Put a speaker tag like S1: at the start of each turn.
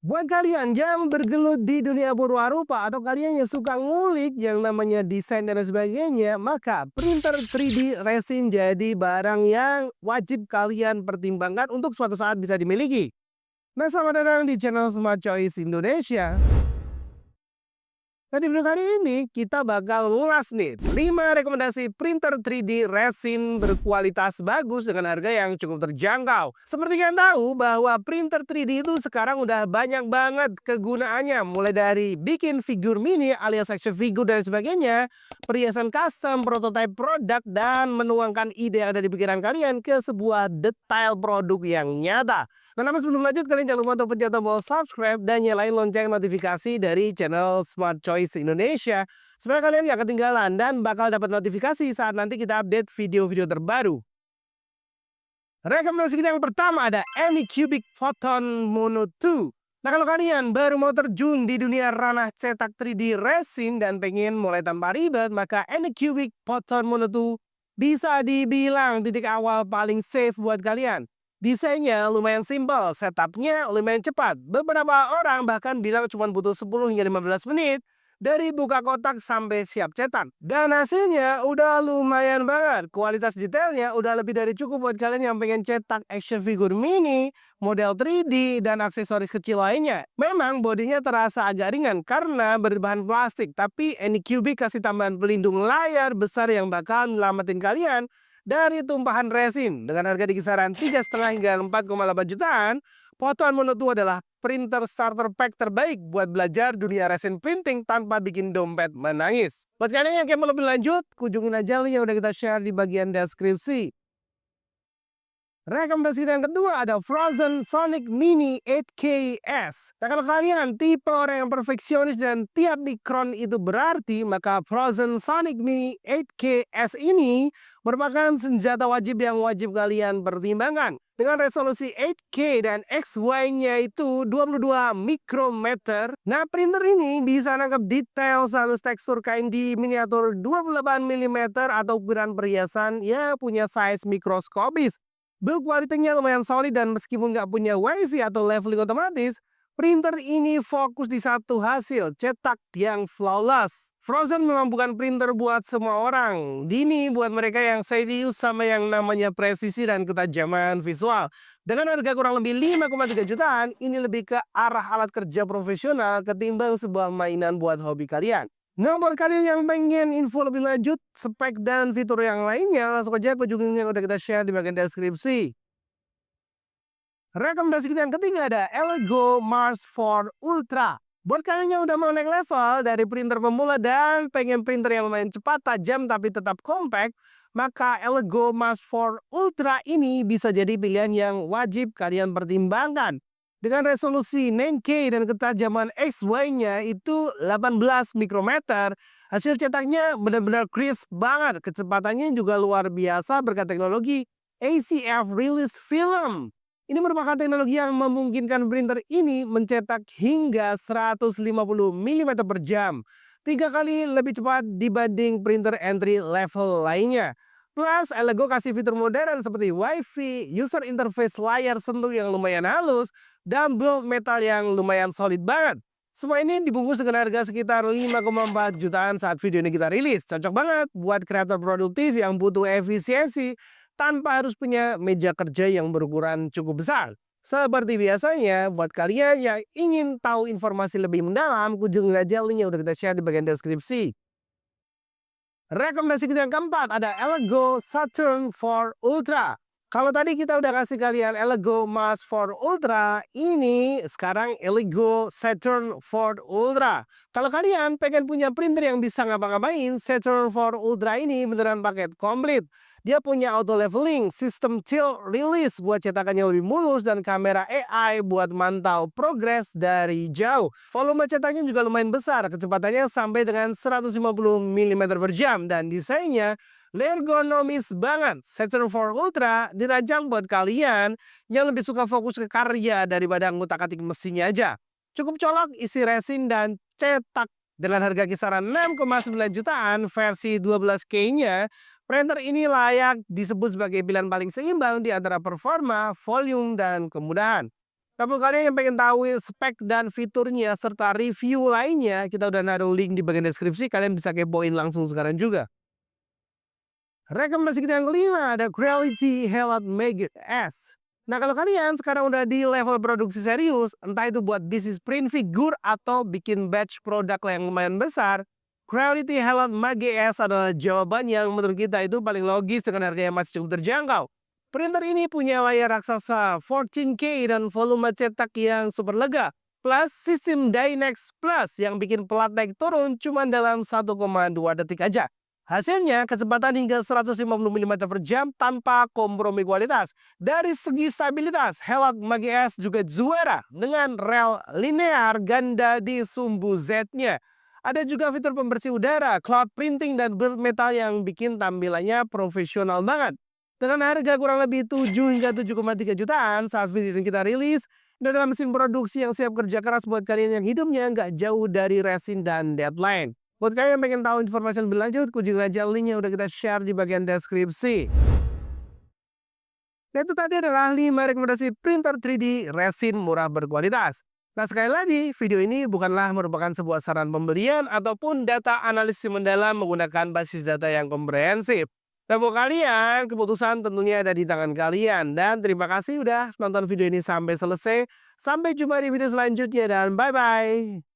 S1: Buat kalian yang bergelut di dunia purwarupa atau kalian yang suka ngulik yang namanya desain dan sebagainya, maka printer 3D resin jadi barang yang wajib kalian pertimbangkan untuk suatu saat bisa dimiliki. Nah, selamat datang di channel Smart Choice Indonesia. Nah, di video kali ini kita bakal ngulas nih 5 rekomendasi printer 3D resin berkualitas bagus dengan harga yang cukup terjangkau. Seperti kalian tahu bahwa printer 3D itu sekarang udah banyak banget kegunaannya, mulai dari bikin figur mini alias action figure dan sebagainya, perhiasan custom, prototype produk, dan menuangkan ide yang ada di pikiran kalian ke sebuah detail produk yang nyata. Nah, namun sebelum lanjut, kalian jangan lupa untuk pencet tombol subscribe dan nyalain lonceng notifikasi dari channel Smart Choice Indonesia supaya kalian gak ketinggalan dan bakal dapat notifikasi saat nanti kita update video-video terbaru. Rekomendasi kita yang pertama ada Anycubic Photon Mono 2. Nah, kalau kalian baru mau terjun di dunia ranah cetak 3D resin dan pengen mulai tanpa ribet, maka Anycubic Photon Mono 2 bisa dibilang titik awal paling safe buat kalian. Desainnya lumayan simpel, setupnya lumayan cepat. Beberapa orang bahkan bilang cuma butuh 10 hingga 15 menit dari buka kotak sampai siap cetak. Dan hasilnya udah lumayan banget. Kualitas detailnya udah lebih dari cukup buat kalian yang pengen cetak action figure mini, model 3D, dan aksesoris kecil lainnya. Memang bodinya terasa agak ringan karena berbahan plastik, tapi Anycubic kasih tambahan pelindung layar besar yang bakal nyelamatin kalian dari tumpahan resin. Dengan harga di kisaran 3,5 hingga 4,8 jutaan, Photon Mono 2 adalah printer starter pack terbaik buat belajar dunia resin printing tanpa bikin dompet menangis. Buat kalian yang mau lebih lanjut, kunjungin aja link yang udah kita share di bagian deskripsi. Rekomendasi yang kedua ada Frozen Sonic Mini 8K-S. Nah, kalau kalian tipe orang yang perfeksionis dan tiap mikron itu berarti, maka Frozen Sonic Mini 8K-S ini merupakan senjata wajib yang wajib kalian pertimbangkan. Dengan resolusi 8K dan XY-nya itu 22 mikrometer, nah printer ini bisa nangkep detail halus tekstur kain di miniatur 28 mm atau ukuran perhiasan yang punya size mikroskopis. Build kualitasnya lumayan solid dan meskipun nggak punya WiFi atau leveling otomatis, printer ini fokus di satu hasil, cetak yang flawless. Frozen memang bukan printer buat semua orang. Ini buat mereka yang serius sama yang namanya presisi dan ketajaman visual. Dengan harga kurang lebih 5,3 jutaan, ini lebih ke arah alat kerja profesional ketimbang sebuah mainan buat hobi kalian. Nah, buat kalian yang pengen info lebih lanjut, spek dan fitur yang lainnya, langsung aja kunjungin yang udah kita share di bagian deskripsi. Rekomendasi kita yang ketiga ada Elego Mars 4 Ultra. Buat kalian yang udah mau naik level dari printer pemula dan pengen printer yang lumayan cepat, tajam, tapi tetap compact, maka Elego Mars 4 Ultra ini bisa jadi pilihan yang wajib kalian pertimbangkan. Dengan resolusi 9K dan ketajaman XY-nya itu 18 mikrometer, hasil cetaknya benar-benar crisp banget. Kecepatannya juga luar biasa berkat teknologi ACF Release Film. Ini merupakan teknologi yang memungkinkan printer ini mencetak hingga 150 mm per jam. 3 kali lebih cepat dibanding printer entry level lainnya. Plus, Elego kasih fitur modern seperti WiFi, user interface layar sentuh yang lumayan halus, dan build metal yang lumayan solid banget. Semua ini dibungkus dengan harga sekitar 5,4 jutaan saat video ini kita rilis. Cocok banget buat kreator produktif yang butuh efisiensi tanpa harus punya meja kerja yang berukuran cukup besar. Seperti biasanya, buat kalian yang ingin tahu informasi lebih mendalam, kunjungi aja link yang udah kita share di bagian deskripsi. Rekomendasi kita yang keempat ada Elego Saturn 4 Ultra. Kalau tadi kita udah kasih kalian Elego Mars 4 Ultra, ini sekarang Elego Saturn 4 Ultra. Kalau kalian pengen punya printer yang bisa ngapa-ngapain, Saturn 4 Ultra ini beneran paket komplit. Dia punya auto leveling, sistem chill release buat cetakannya lebih mulus, dan kamera AI buat mantau progres dari jauh. Volume cetaknya juga lumayan besar, kecepatannya sampai dengan 150 mm per jam, dan desainnya ergonomis banget. Saturn 4 Ultra dirancang buat kalian yang lebih suka fokus ke karya daripada ngutak-atik mesinnya aja. Cukup colok, isi resin, dan cetak. Dengan harga kisaran 6,9 jutaan versi 12K-nya, printer ini layak disebut sebagai pilihan paling seimbang di antara performa, volume, dan kemudahan. Tapi kalian yang pengen tahu spek dan fiturnya serta review lainnya, kita udah naruh link di bagian deskripsi, kalian bisa kepoin langsung sekarang juga. Rekomendasi kita yang kelima ada Creality Helot Magic S. Nah kalau kalian sekarang udah di level produksi serius, entah itu buat bisnis print figure atau bikin batch produk yang lumayan besar, Creality Helot Magic S adalah jawaban yang menurut kita itu paling logis dengan harga yang masih cukup terjangkau. Printer ini punya layar raksasa 14K dan volume cetak yang super lega, plus sistem Dynex Plus yang bikin pelat naik turun cuma dalam 1,2 detik aja. Hasilnya, kecepatan hingga 150 mm per jam tanpa kompromi kualitas. Dari segi stabilitas, Helot Magic S juga juara dengan rel linear ganda di sumbu Z-nya. Ada juga fitur pembersih udara, cloud printing, dan build metal yang bikin tampilannya profesional banget. Dengan harga kurang lebih 7 hingga 7,3 jutaan saat video ini kita rilis, dan dalam mesin produksi yang siap kerja keras buat kalian yang hidupnya nggak jauh dari resin dan deadline. Buat kalian yang pengen tahu informasi lebih lanjut, kunjungi aja linknya udah kita share di bagian deskripsi. Nah itu tadi adalah 5 rekomendasi printer 3D resin murah berkualitas. Nah sekali lagi, video ini bukanlah merupakan sebuah saran pembelian ataupun data analisis mendalam menggunakan basis data yang komprehensif. Dan buat kalian, keputusan tentunya ada di tangan kalian. Dan terima kasih udah nonton video ini sampai selesai. Sampai jumpa di video selanjutnya dan bye-bye.